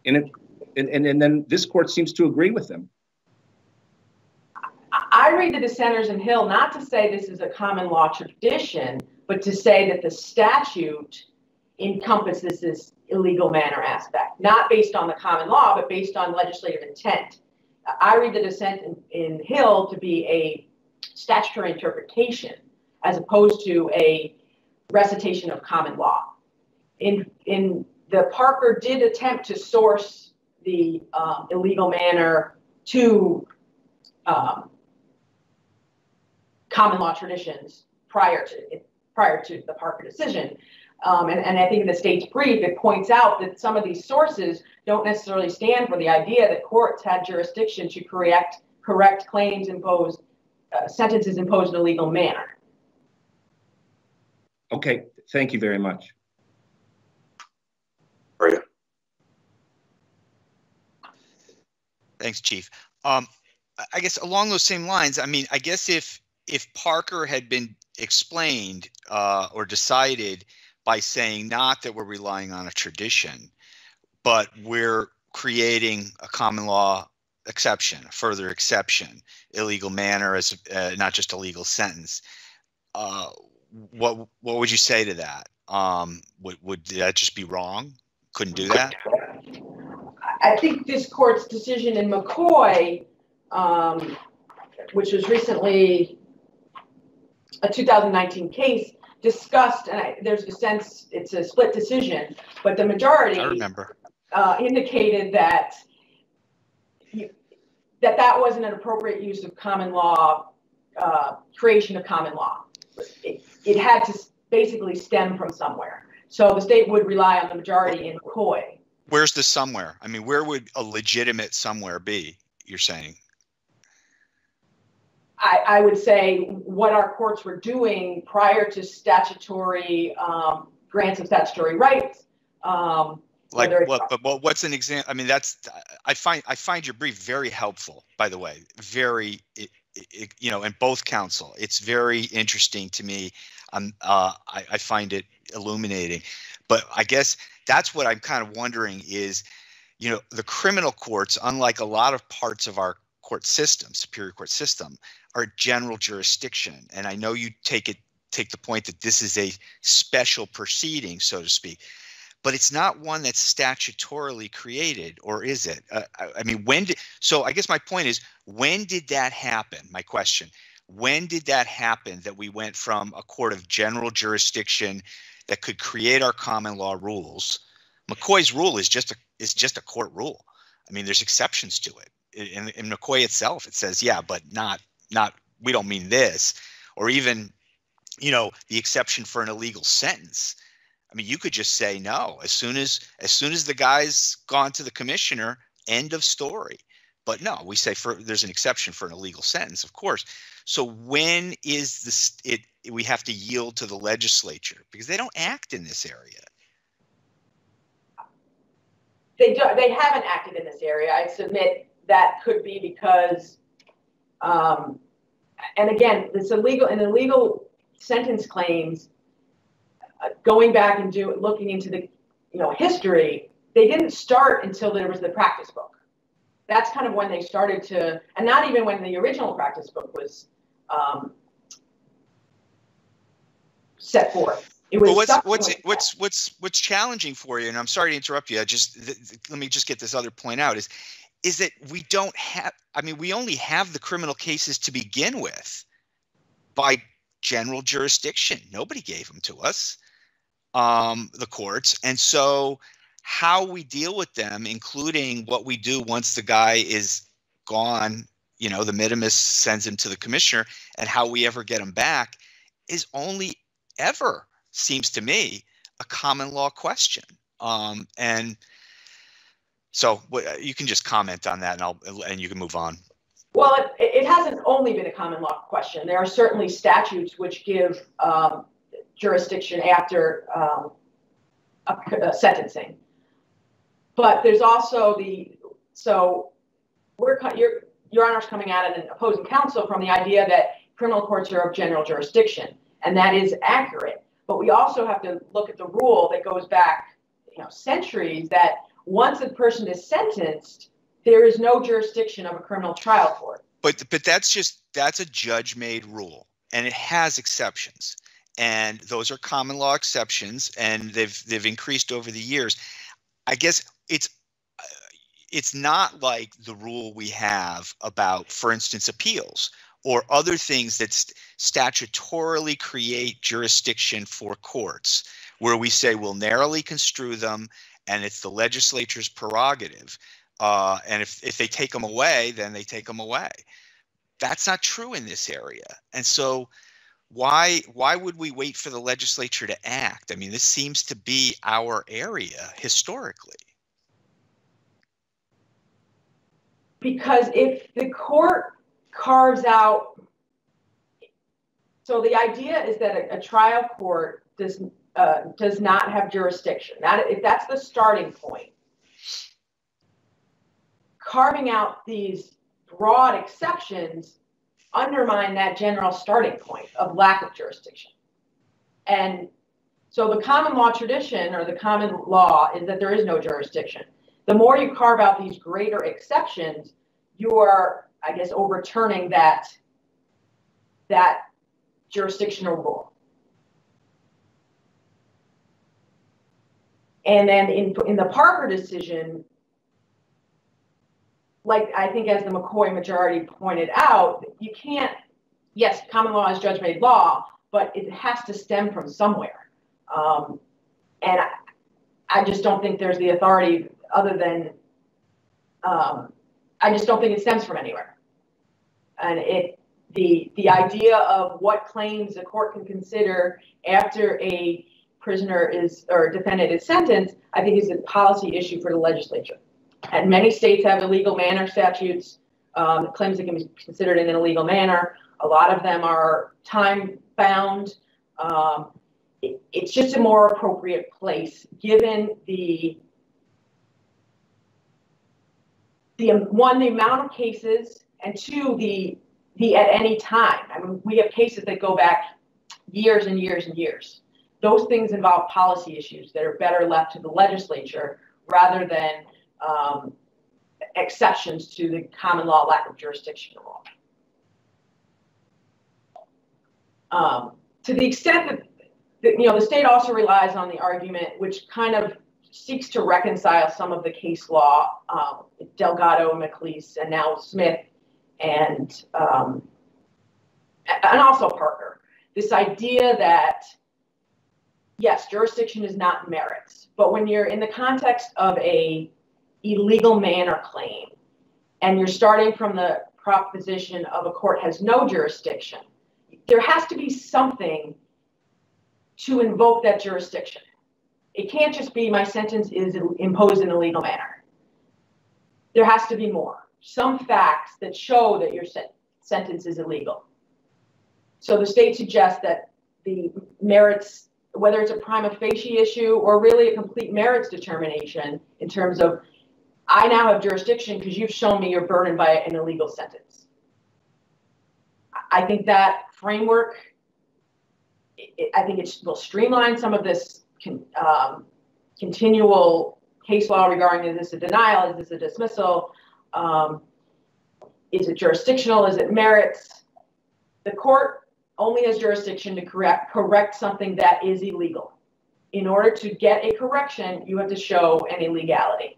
and then this court seems to agree with them. I read the dissenters in Hill not to say this is a common law tradition, but to say that the statute encompasses this illegal manner aspect, not based on the common law, but based on legislative intent. I read the dissent in Hill to be a statutory interpretation as opposed to a recitation of common law. In the Parker did attempt to source the illegal manner to common law traditions prior to the Parker decision. And I think in the state's brief, it points out that some of these sources don't necessarily stand for the idea that courts had jurisdiction to correct claims imposed, sentences imposed in a legal manner. Okay, thank you very much. Thanks, Chief. I guess along those same lines, I mean, I guess if Parker had been explained or decided by saying not that we're relying on a tradition, but we're creating a common law exception, a further exception, illegal manner as not just a legal sentence, what would you say to that? Would that just be wrong? Couldn't do that? I think this court's decision in McCoy, which was recently a 2019 case, discussed, and there's a sense it's a split decision, but the majority indicated that that wasn't an appropriate use of common law, creation of common law. It had to basically stem from somewhere. So the state would rely on the majority in McCoy. Where's the somewhere? I mean, where would a legitimate somewhere be, you're saying? I would say what our courts were doing prior to statutory grants of statutory rights. Like what? But what's an example? I mean, I find your brief very helpful. By the way, very in both counsel, it's very interesting to me. I find it illuminating. But I guess that's what I'm kind of wondering is, the criminal courts, unlike a lot of parts of our court system, superior court system, are general jurisdiction. And I know you take the point that this is a special proceeding, so to speak, but it's not one that's statutorily created, or is it? I mean, so I guess my point is, when did that happen? My question, when did that happen that we went from a court of general jurisdiction that could create our common law rules? McCoy's rule is just a court rule. I mean, there's exceptions to it. In McCoy itself, it says, yeah, but not we don't mean this, or even, the exception for an illegal sentence. I mean, you could just say no as soon as the guy's gone to the commissioner, end of story. But no, we say there's an exception for an illegal sentence, of course. So when is we have to yield to the legislature because they don't act in this area? They haven't acted in this area. I submit that could be because, and again, it's illegal sentence claims. Going back and looking into the history, they didn't start until there was the practice book. That's kind of when they started to, and not even when the original practice book was set forth. It was what's challenging for you, and I'm sorry to interrupt you. Let me just get this other point out is that we don't have. I mean, we only have the criminal cases to begin with by general jurisdiction. Nobody gave them to us, the courts, and so how we deal with them, including what we do once the guy is gone, the minimus sends him to the commissioner, and how we ever get him back is only ever, seems to me, a common law question. And so you can just comment on that and you can move on. Well, it hasn't only been a common law question. There are certainly statutes which give jurisdiction after sentencing. But there's also your Honor's coming at it and opposing counsel from the idea that criminal courts are of general jurisdiction, and that is accurate. But we also have to look at the rule that goes back, centuries, that once a person is sentenced, there is no jurisdiction of a criminal trial court. But that's a judge-made rule, and it has exceptions, and those are common law exceptions, and they've increased over the years. I guess it's not like the rule we have about, for instance, appeals or other things that statutorily create jurisdiction for courts, where we say we'll narrowly construe them, and it's the legislature's prerogative. And if they take them away, then they take them away. That's not true in this area. And so why would we wait for the legislature to act? I mean, this seems to be our area historically. Because if the court carves out, so the idea is that a trial court does not have jurisdiction. If that's the starting point, carving out these broad exceptions undermine that general starting point of lack of jurisdiction. And so the common law tradition or the common law is that there is no jurisdiction. The more you carve out these greater exceptions, you are, I guess, overturning that jurisdictional rule. And then in the Parker decision, like I think as the McCoy majority pointed out, you can't, yes, common law is judge-made law, but it has to stem from somewhere. And I just don't think there's the authority other than, I just don't think it stems from anywhere. And the idea of what claims a court can consider after a prisoner is, or defendant is sentenced, I think is a policy issue for the legislature. And many states have illegal manner statutes, claims that can be considered in an illegal manner. A lot of them are time bound. It's just a more appropriate place given the amount of cases, and two, the at any time. I mean, we have cases that go back years and years and years. Those things involve policy issues that are better left to the legislature rather than exceptions to the common law lack of jurisdiction law. To the extent that the state also relies on the argument, which kind of seeks to reconcile some of the case law, Delgado, McLeese, and now Smith, and also Parker. This idea that, yes, jurisdiction is not merits, but when you're in the context of a illegal manner claim, and you're starting from the proposition of a court has no jurisdiction, there has to be something to invoke that jurisdiction. It can't just be my sentence is imposed in a legal manner. There has to be more. Some facts that show that your sentence is illegal. So the state suggests that the merits, whether it's a prima facie issue or really a complete merits determination in terms of, I now have jurisdiction because you've shown me you're burdened by an illegal sentence. I think that framework, I think it will streamline some of this continual case law regarding, is this a denial, is this a dismissal, is it jurisdictional, is it merits? The court only has jurisdiction to correct something that is illegal. In order to get a correction, you have to show an illegality.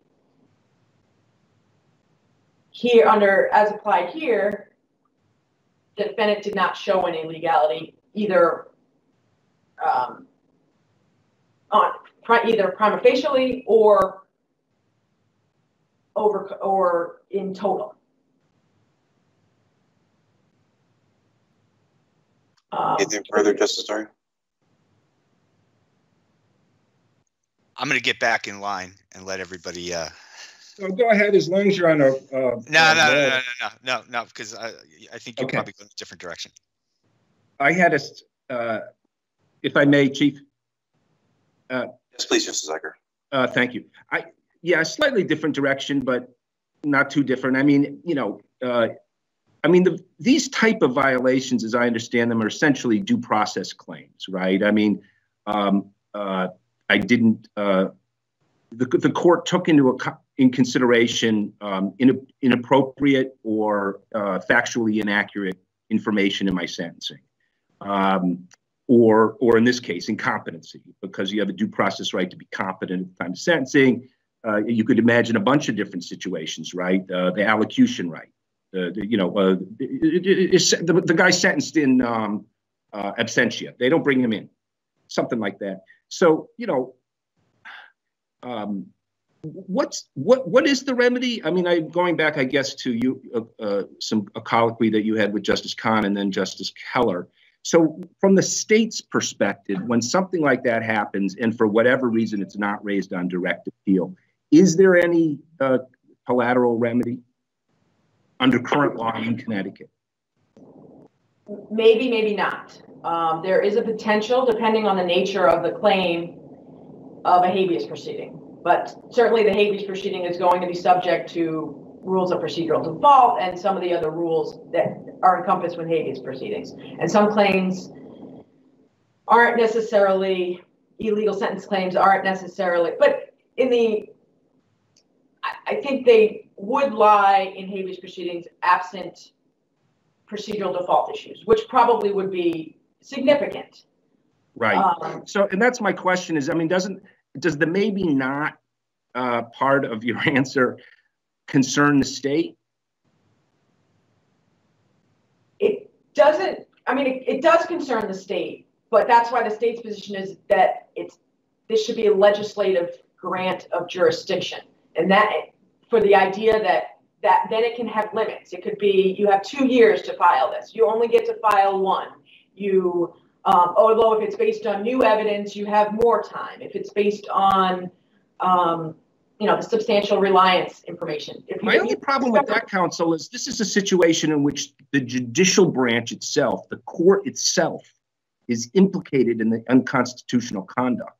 Here, as applied here, the defendant did not show an illegality either either prima facie or in total. Anything further, Justice Story? I'm going to get back in line and let everybody. So go ahead, as long as you're on a. No, because I think you're probably going a different direction. I had if I may, Chief. Yes, please, Justice Zucker. Thank you. A slightly different direction, but not too different. I mean, these type of violations, as I understand them, are essentially due process claims, right? I mean, I didn't. The court took in consideration inappropriate or factually inaccurate information in my sentencing, or in this case, incompetency, because you have a due process right to be competent at the time of sentencing. You could imagine a bunch of different situations, right? The allocution right. The guy sentenced in absentia. They don't bring him in, something like that. So, what is the remedy? I mean, I'm going back, I guess, to you a colloquy that you had with Justice Kahn and then Justice Keller. So, from the state's perspective, when something like that happens, and for whatever reason it's not raised on direct appeal, is there any collateral remedy under current law in Connecticut? Maybe, maybe not. There is a potential, depending on the nature of the claim, of a habeas proceeding. But certainly the habeas proceeding is going to be subject to rules of procedural default and some of the other rules that are encompassed with habeas proceedings. And some claims aren't necessarily, illegal sentence claims aren't necessarily, but I think they would lie in habeas proceedings absent procedural default issues, which probably would be significant. Right. So, and that's my question is, I mean, does the maybe not part of your answer concern the state? It doesn't, I mean, it does concern the state, but that's why the state's position is that this should be a legislative grant of jurisdiction. And that for the idea that then it can have limits. It could be, you have 2 years to file this. You only get to file one. Although if it's based on new evidence, you have more time. If it's based on, the substantial reliance information. My only problem with that, counsel, is this is a situation in which the judicial branch itself, the court itself, is implicated in the unconstitutional conduct.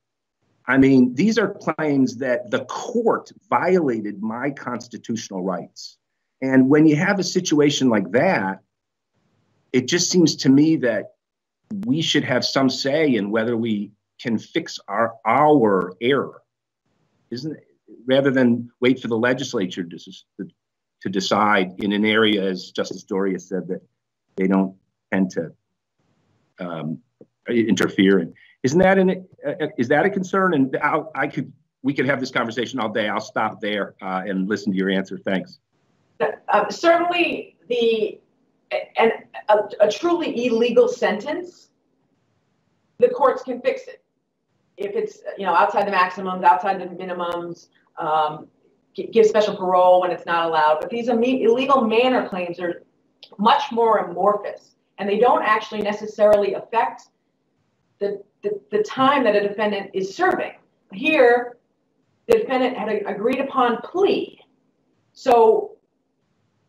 I mean, these are claims that the court violated my constitutional rights. And when you have a situation like that, it just seems to me that we should have some say in whether we can fix our error, isn't it? Rather than wait for the legislature to decide in an area, as Justice Doria said, that they don't tend to interfere in. Is that a concern? And we could have this conversation all day. I'll stop there and listen to your answer. Thanks. Certainly, a truly illegal sentence, the courts can fix it. If it's outside the maximums, outside the minimums, give special parole when it's not allowed. But these illegal manner claims are much more amorphous, and they don't actually necessarily affect the time that a defendant is serving. Here, the defendant had an agreed upon plea. So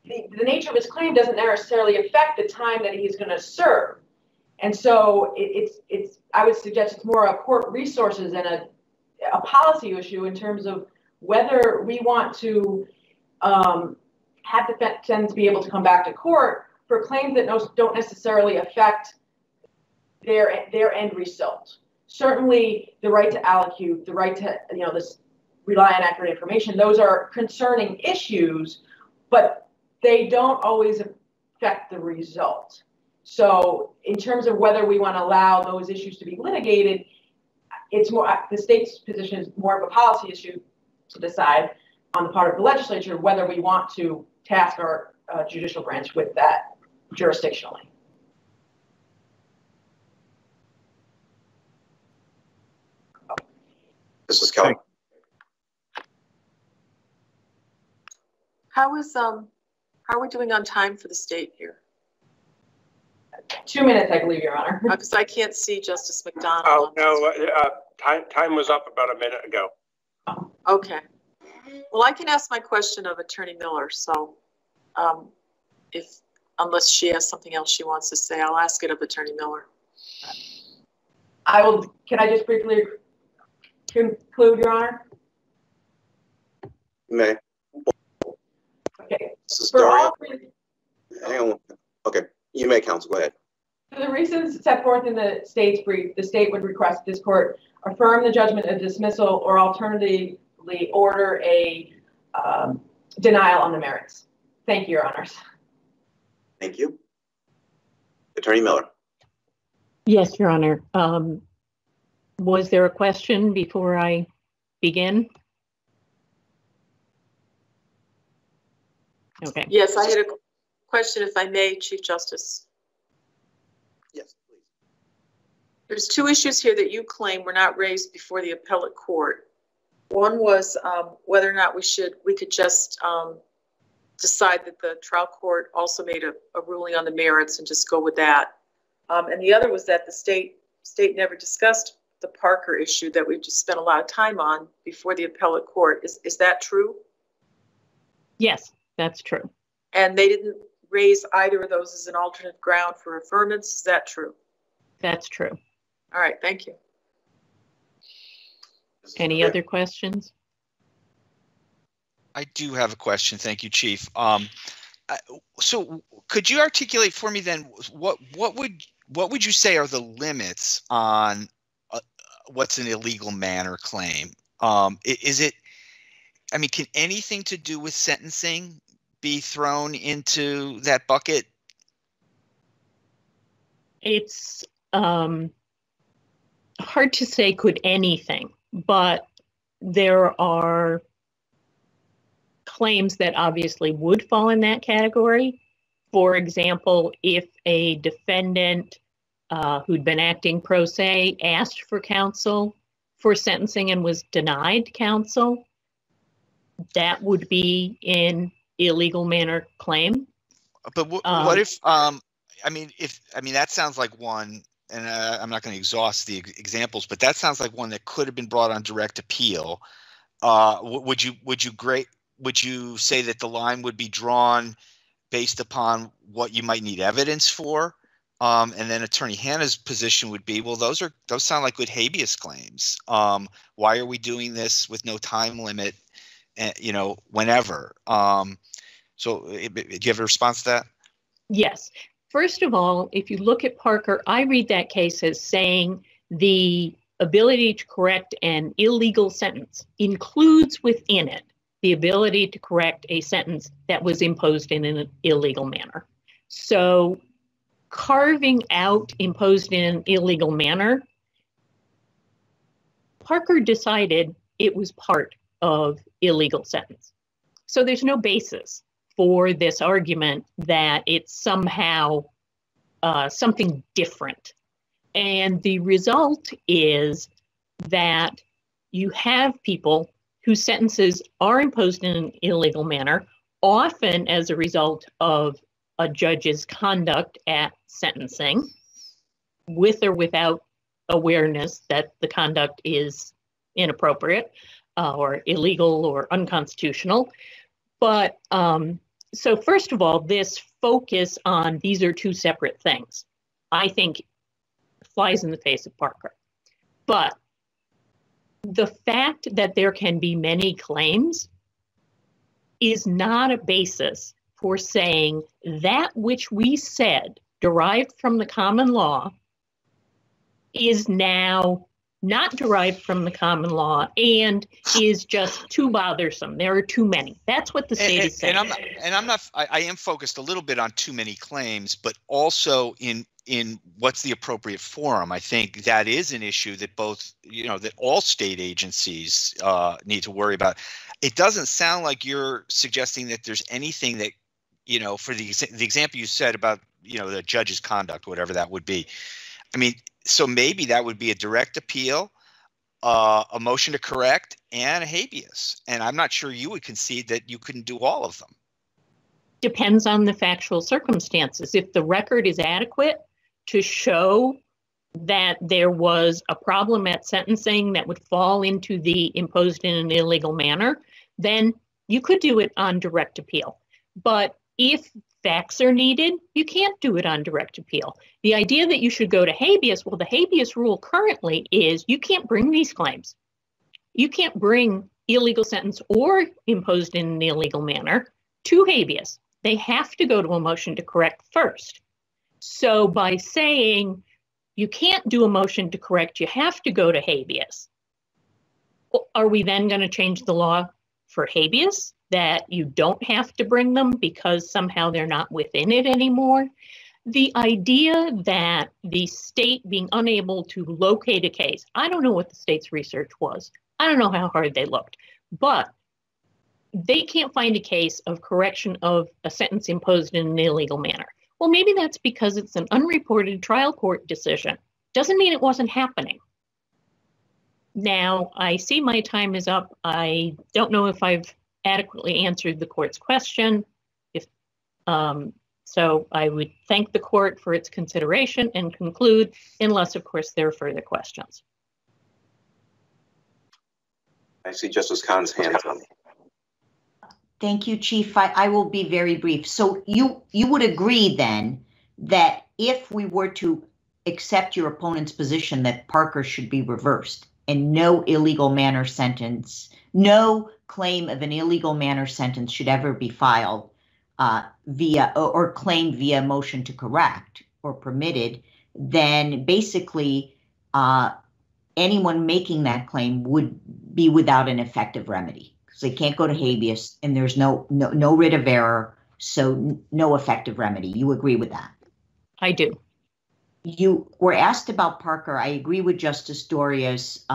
the nature of his claim doesn't necessarily affect the time that he's going to serve. And so I would suggest it's more a court resources and a policy issue in terms of whether we want to have defendants be able to come back to court for claims that don't necessarily affect their end result. Certainly, the right to allocute, the right to this rely on accurate information, those are concerning issues, but they don't always affect the result. So in terms of whether we want to allow those issues to be litigated, it's more, the state's position is more of a policy issue to decide on the part of the legislature whether we want to task our judicial branch with that jurisdictionally. This is Kelly. How are we doing on time for the state here? 2 minutes, I believe, Your Honor. Because I can't see Justice McDonald. Oh, no, time was up about a minute ago. Okay. Well, I can ask my question of Attorney Miller. So unless she has something else she wants to say, I'll ask it of Attorney Miller. Can I just briefly conclude, Your Honor? You may. Okay. This is Daria. Hang on. Okay. You may, counsel. Go ahead. For the reasons set forth in the state's brief, the state would request this court affirm the judgment of dismissal or alternatively order a denial on the merits. Thank you, Your Honors. Thank you. Attorney Miller. Yes, Your Honor. Was there a question before I begin? Okay. Yes, I had a question, if I may, Chief Justice. Yes, please. There's two issues here that you claim were not raised before the appellate court. One was whether or not we could just decide that the trial court also made a ruling on the merits and just go with that. And the other was that the state never discussed the Parker issue that we just spent a lot of time on before the appellate court. Is that true? Yes, that's true. And they didn't raise either of those as an alternate ground for affirmance. Is that true? That's true. All right, thank you. Any other questions? I do have a question. Thank you, Chief. So could you articulate for me then what would you say are the limits on what's an illegal manner claim? Is it, I mean, can anything to do with sentencing be thrown into that bucket? It's hard to say could anything, but there are claims that obviously would fall in that category. For example, if a defendant who'd been acting pro se asked for counsel for sentencing and was denied counsel, that would be an illegal manner claim. But what if, I mean, that sounds like one, and I'm not going to exhaust the examples, but that sounds like one that could have been brought on direct appeal. Would you say that the line would be drawn based upon what you might need evidence for? And then Attorney Hannah's position would be, well, those sound like good habeas claims. Why are we doing this with no time limit? Whenever. So do you have a response to that? Yes. First of all, if you look at Parker, I read that case as saying the ability to correct an illegal sentence includes within it the ability to correct a sentence that was imposed in an illegal manner. So carving out imposed in an illegal manner, Parker decided it was part of illegal sentence. So there's no basis for this argument that it's somehow something different. And the result is that you have people whose sentences are imposed in an illegal manner, often as a result of a judge's conduct at sentencing, with or without awareness that the conduct is inappropriate or illegal or unconstitutional. But so first of all, this focus on these are two separate things, I think flies in the face of Parker. But the fact that there can be many claims is not a basis for saying that which we said derived from the common law is now not derived from the common law and is just too bothersome. There are too many. That's what the state is saying. I am focused a little bit on too many claims, but also in what's the appropriate forum. I think that is an issue that that all state agencies need to worry about. It doesn't sound like you're suggesting that there's anything that, for the example you said about, the judge's conduct, whatever that would be. I mean, so maybe that would be a direct appeal, a motion to correct, and a habeas. And I'm not sure you would concede that you couldn't do all of them. Depends on the factual circumstances. If the record is adequate to show that there was a problem at sentencing that would fall into the imposed in an illegal manner, then you could do it on direct appeal. But if facts are needed, you can't do it on direct appeal. The idea that you should go to habeas, well, the habeas rule currently is you can't bring these claims. You can't bring illegal sentence or imposed in an illegal manner to habeas. They have to go to a motion to correct first. So by saying you can't do a motion to correct, you have to go to habeas. Well, are we then going to change the law for habeas that you don't have to bring them because somehow they're not within it anymore? The idea that the state being unable to locate a case, I don't know what the state's research was. I don't know how hard they looked, but they can't find a case of correction of a sentence imposed in an illegal manner. Well, maybe that's because it's an unreported trial court decision. Doesn't mean it wasn't happening. Now, I see my time is up. I don't know if I've adequately answered the court's question. So I would thank the court for its consideration and conclude, unless, of course, there are further questions. I see Justice Khan's hand up. Thank you, Chief. I will be very brief. So you would agree then that if we were to accept your opponent's position that Parker should be reversed and no illegal manner sentence, no claim of an illegal manner sentence should ever be filed via or claimed via motion to correct or permitted, then basically anyone making that claim would be without an effective remedy because they can't go to habeas and there's no writ of error, so no effective remedy. You agree with that? I do. You were asked about Parker. I agree with Justice Doria's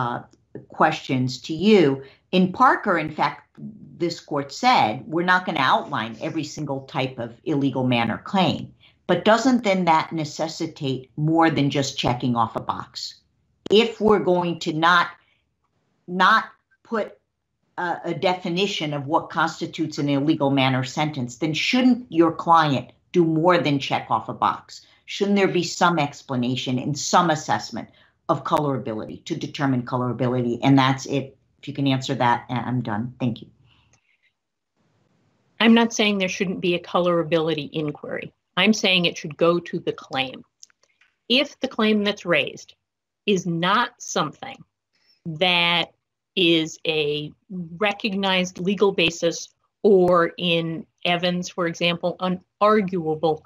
questions to you. In Parker, in fact, this court said, we're not going to outline every single type of illegal manner claim, but doesn't then that necessitate more than just checking off a box? If we're going to not put a definition of what constitutes an illegal manner sentence, then shouldn't your client do more than check off a box? Shouldn't there be some explanation and some assessment of colorability to determine colorability? And that's it. If you can answer that, I'm done. Thank you. I'm not saying there shouldn't be a colorability inquiry. I'm saying it should go to the claim. If the claim that's raised is not something that is a recognized legal basis, or in Evans, for example, an arguable,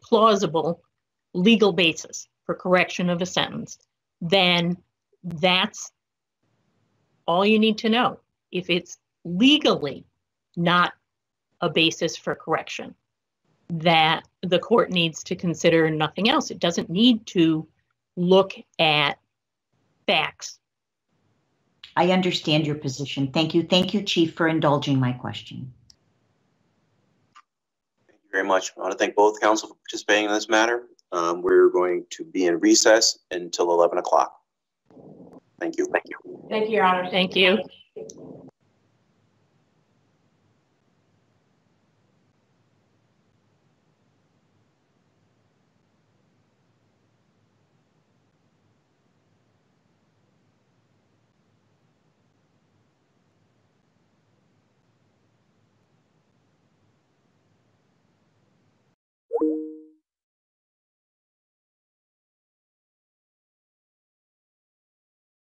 plausible legal basis for correction of a sentence, then that's all you need to know. If it's legally not a basis for correction, that the court needs to consider nothing else. It doesn't need to look at facts. I understand your position. Thank you. Thank you, Chief, for indulging my question. Thank you very much. I want to thank both counsel for participating in this matter. We're going to be in recess until 11 o'clock. Thank you. Thank you. Thank you, Your Honor. Thank you.